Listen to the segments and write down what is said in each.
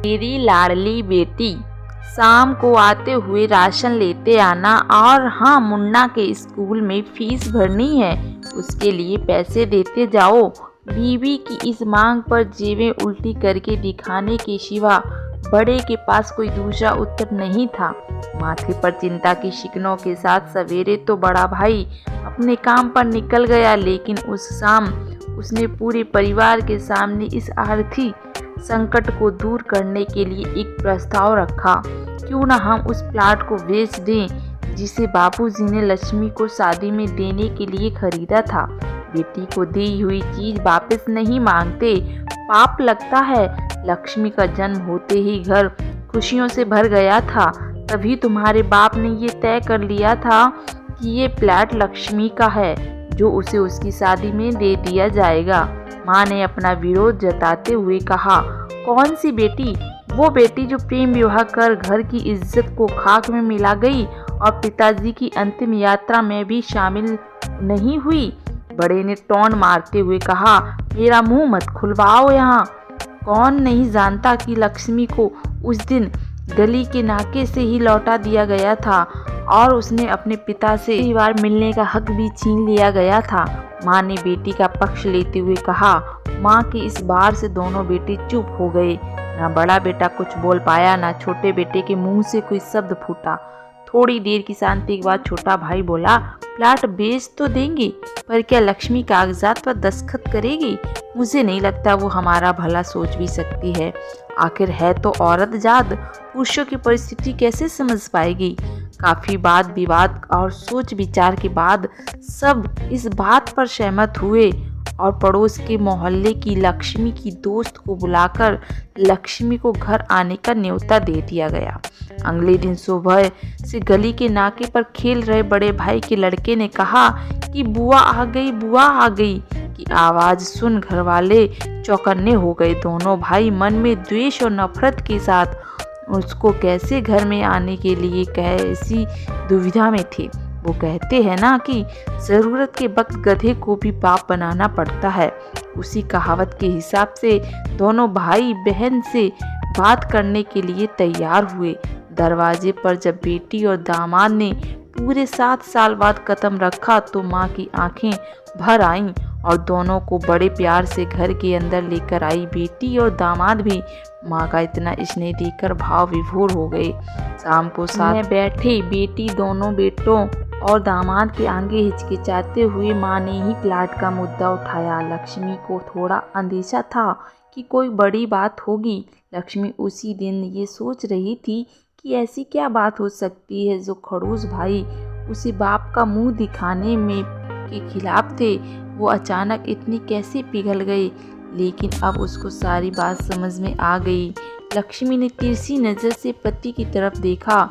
मेरी लाडली बेटी, शाम को आते हुए राशन लेते आना, और हाँ, मुन्ना के स्कूल में फीस भरनी है, उसके लिए पैसे देते जाओ। बीवी की इस मांग पर जेबें उल्टी करके दिखाने के सिवा बड़े के पास कोई दूसरा उत्तर नहीं था। माथे पर चिंता की शिकनों के साथ सवेरे तो बड़ा भाई अपने काम पर निकल गया, लेकिन उस शाम उसने पूरे परिवार के सामने इस आर्थिक संकट को दूर करने के लिए एक प्रस्ताव रखा। क्यों ना हम उस प्लाट को बेच दें जिसे बाबूजी ने लक्ष्मी को शादी में देने के लिए खरीदा था। बेटी को दी हुई चीज वापस नहीं मांगते, पाप लगता है। लक्ष्मी का जन्म होते ही घर खुशियों से भर गया था, तभी तुम्हारे बाप ने ये तय कर लिया था कि ये प्लाट लक्ष्मी का है, जो उसे उसकी शादी में दे दिया जाएगा। माँ ने अपना विरोध जताते हुए कहा, कौन सी बेटी? वो बेटी जो प्रेम विवाह कर घर की इज्जत को खाक में मिला गई और पिताजी की अंतिम यात्रा में भी शामिल नहीं हुई। बड़े ने टोन मारते हुए कहा, मेरा मुंह मत खुलवाओ यहाँ। कौन नहीं जानता कि लक्ष्मी को उस दिन गली के नाके से ही लौटा दिया गया था और उसने अपने पिता से कई बार मिलने का हक भी छीन लिया गया था। माँ ने बेटी का पक्ष लेते हुए कहा। माँ की इस बार से दोनों बेटे चुप हो गए। ना बड़ा बेटा कुछ बोल पाया, ना छोटे बेटे के मुंह से कोई शब्द फूटा। थोड़ी देर की शांति के बाद छोटा भाई बोला, प्लाट बेच तो देंगे, पर क्या लक्ष्मी कागजात पर दस्तखत करेगी? मुझे नहीं लगता वो हमारा भला सोच भी सकती है। आखिर है तो औरत जात, पुरुषों की परिस्थिति कैसे समझ पाएगी? काफी वाद विवाद और सोच विचार के बाद सब इस बात पर सहमत हुए और पड़ोस के मोहल्ले की लक्ष्मी की दोस्त को बुलाकर लक्ष्मी को घर आने का न्योता दे दिया गया। अगले दिन सुबह से गली के नाके पर खेल रहे बड़े भाई के लड़के ने कहा कि बुआ आ गई, बुआ आ गई की आवाज सुन घर वाले चौकन्ने हो गए। दोनों भाई मन में द्वेष और नफरत के साथ उसको कैसे घर में आने के लिए कैसी दुविधा में थे। वो कहते हैं ना कि ज़रूरत के वक्त गधे को भी बाप बनाना पड़ता है। उसी कहावत के हिसाब से दोनों भाई बहन से बात करने के लिए तैयार हुए। दरवाजे पर जब बेटी और दामाद ने पूरे 7 साल बाद कदम रखा तो माँ की आंखें भर आईं और दोनों को बड़े प्यार से घर के अंदर लेकर आई। बेटी और दामाद भी माँ का इतना स्नेह देखकर भाव विभोर हो गए। शाम को साथ में बैठे बेटी दोनों बेटों और दामाद के आगे हिचकिचाते हुए माँ ने ही प्लाट का मुद्दा उठाया। लक्ष्मी को थोड़ा अंदेशा था कि कोई बड़ी बात होगी। लक्ष्मी उसी दिन ये सोच रही थी कि ऐसी क्या बात हो सकती है जो खड़ूस भाई उसे बाप का मुंह दिखाने में के खिलाफ थे, वो अचानक इतनी कैसे पिघल गए। लेकिन अब उसको सारी बात समझ में आ गई। लक्ष्मी ने तिरछी नज़र से पति की तरफ देखा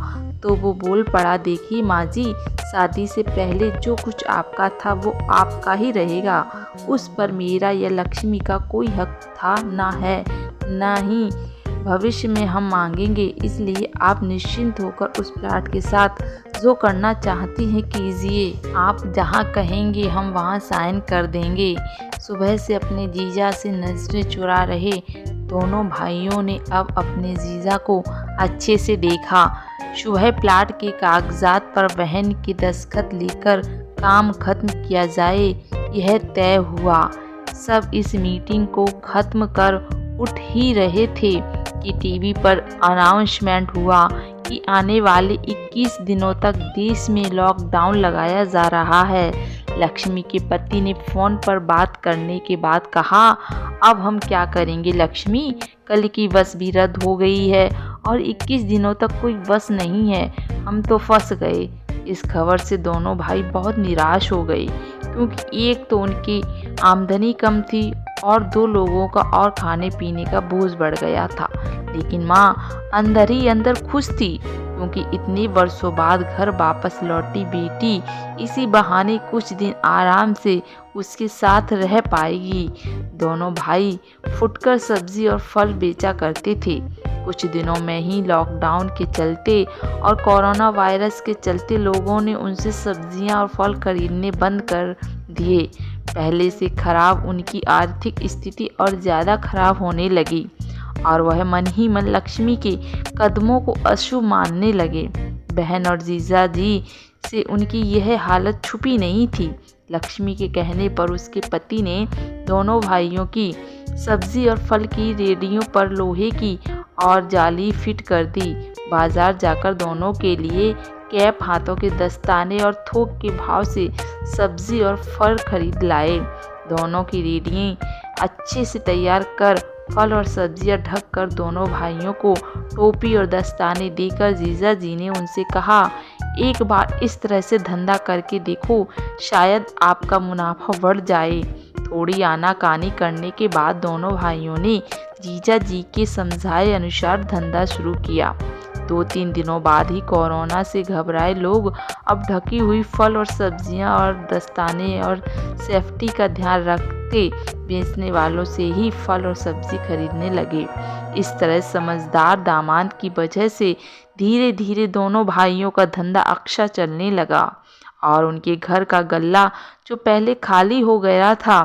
तो वो बोल पड़ा, देखिए माँ जी, शादी से पहले जो कुछ आपका था वो आपका ही रहेगा। उस पर मेरा या लक्ष्मी का कोई हक था ना है, ना ही भविष्य में हम मांगेंगे। इसलिए आप निश्चिंत होकर उस प्लाट के साथ जो करना चाहती हैं कीजिए। आप जहाँ कहेंगे हम वहाँ साइन कर देंगे। सुबह से अपने जीजा से नजरें चुरा रहे दोनों भाइयों ने अब अपने जीजा को अच्छे से देखा। सुबह प्लाट के कागजात पर बहन के दस्तखत लेकर काम खत्म किया जाए, यह तय हुआ। सब इस मीटिंग को खत्म कर उठ ही रहे थे कि टीवी पर अनाउंसमेंट हुआ कि आने वाले 21 दिनों तक देश में लॉकडाउन लगाया जा रहा है। लक्ष्मी के पति ने फ़ोन पर बात करने के बाद कहा, अब हम क्या करेंगे लक्ष्मी, कल की बस भी रद्द हो गई है और 21 दिनों तक कोई बस नहीं है, हम तो फंस गए। इस खबर से दोनों भाई बहुत निराश हो गए, क्योंकि एक तो उनकी आमदनी कम थी और 2 लोगों का और खाने पीने का बोझ बढ़ गया था। लेकिन माँ अंदर ही अंदर खुश थी, क्योंकि इतने वर्षों बाद घर वापस लौटी बेटी इसी बहाने कुछ दिन आराम से उसके साथ रह पाएगी। दोनों भाई फुटकर सब्जी और फल बेचा करते थे। कुछ दिनों में ही लॉकडाउन के चलते और कोरोना वायरस के चलते लोगों ने उनसे सब्जियां और फल खरीदने बंद कर दिए। पहले से खराब उनकी आर्थिक स्थिति और ज़्यादा खराब होने लगी और वह मन ही मन लक्ष्मी के कदमों को अशुभ मानने लगे। बहन और जीजा जी से उनकी यह हालत छुपी नहीं थी। लक्ष्मी के कहने पर उसके पति ने दोनों भाइयों की सब्जी और फल की रेडियों पर लोहे की और जाली फिट कर दी। बाजार जाकर दोनों के लिए कैप, हाथों के दस्ताने और थोक के भाव से सब्जी और फल खरीद लाए। दोनों की रेडियां अच्छे से तैयार कर फल और सब्जियां ढक कर दोनों भाइयों को टोपी और दस्ताने देकर जीजा जी ने उनसे कहा, एक बार इस तरह से धंधा करके देखो, शायद आपका मुनाफा बढ़ जाए। थोड़ी आनाकानी करने के बाद दोनों भाइयों ने जीजा जी के समझाए अनुसार धंधा शुरू किया। 2-3 दिनों बाद ही कोरोना से घबराए लोग अब ढकी हुई फल और सब्जियां और दस्ताने और सेफ्टी का ध्यान रखते बेचने वालों से ही फल और सब्जी खरीदने लगे। इस तरह समझदार दामाद की वजह से धीरे धीरे दोनों भाइयों का धंधा अच्छा चलने लगा और उनके घर का गल्ला जो पहले खाली हो गया था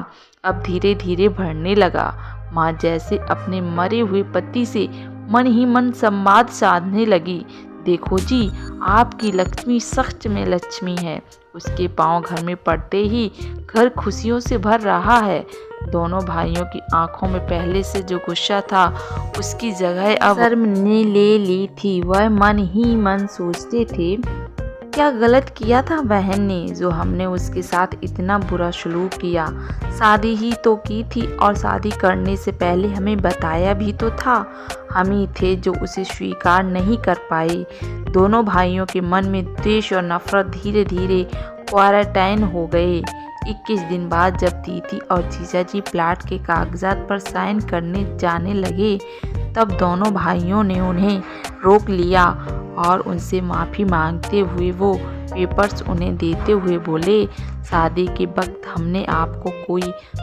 अब धीरे धीरे भरने लगा। माँ जैसे अपने मरे हुए पति से मन ही मन संवाद साधने लगी। देखो जी, आपकी लक्ष्मी सच में लक्ष्मी है। उसके पांव घर में पड़ते ही घर खुशियों से भर रहा है। दोनों भाइयों की आंखों में पहले से जो गुस्सा था उसकी जगह अब शर्म ने ले ली थी। वह मन ही मन सोचते थे, क्या गलत किया था बहन ने जो हमने उसके साथ इतना बुरा सलूक किया। शादी ही तो की थी और शादी करने से पहले हमें बताया भी तो था। हम ही थे जो उसे स्वीकार नहीं कर पाए। दोनों भाइयों के मन में द्वेष और नफरत धीरे धीरे क्वारंटाइन हो गए। 21 दिन बाद जब दीदी और जीजा जी प्लाट के कागजात पर साइन करने जाने लगे तब दोनों भाइयों ने उन्हें रोक लिया और उनसे माफ़ी मांगते हुए वो पेपर्स उन्हें देते हुए बोले, शादी के वक्त हमने आपको कोई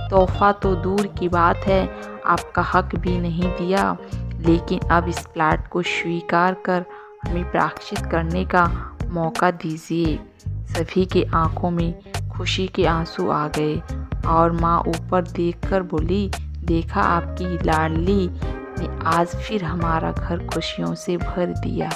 तोहफा तो दूर की बात है, आपका हक भी नहीं दिया, लेकिन अब इस प्लाट को स्वीकार कर हमें प्रायश्चित करने का मौका दीजिए। सभी के आंखों में खुशी के आंसू आ गए और माँ ऊपर देखकर बोली, देखा आपकी लाडली ने आज फिर हमारा घर खुशियों से भर दिया।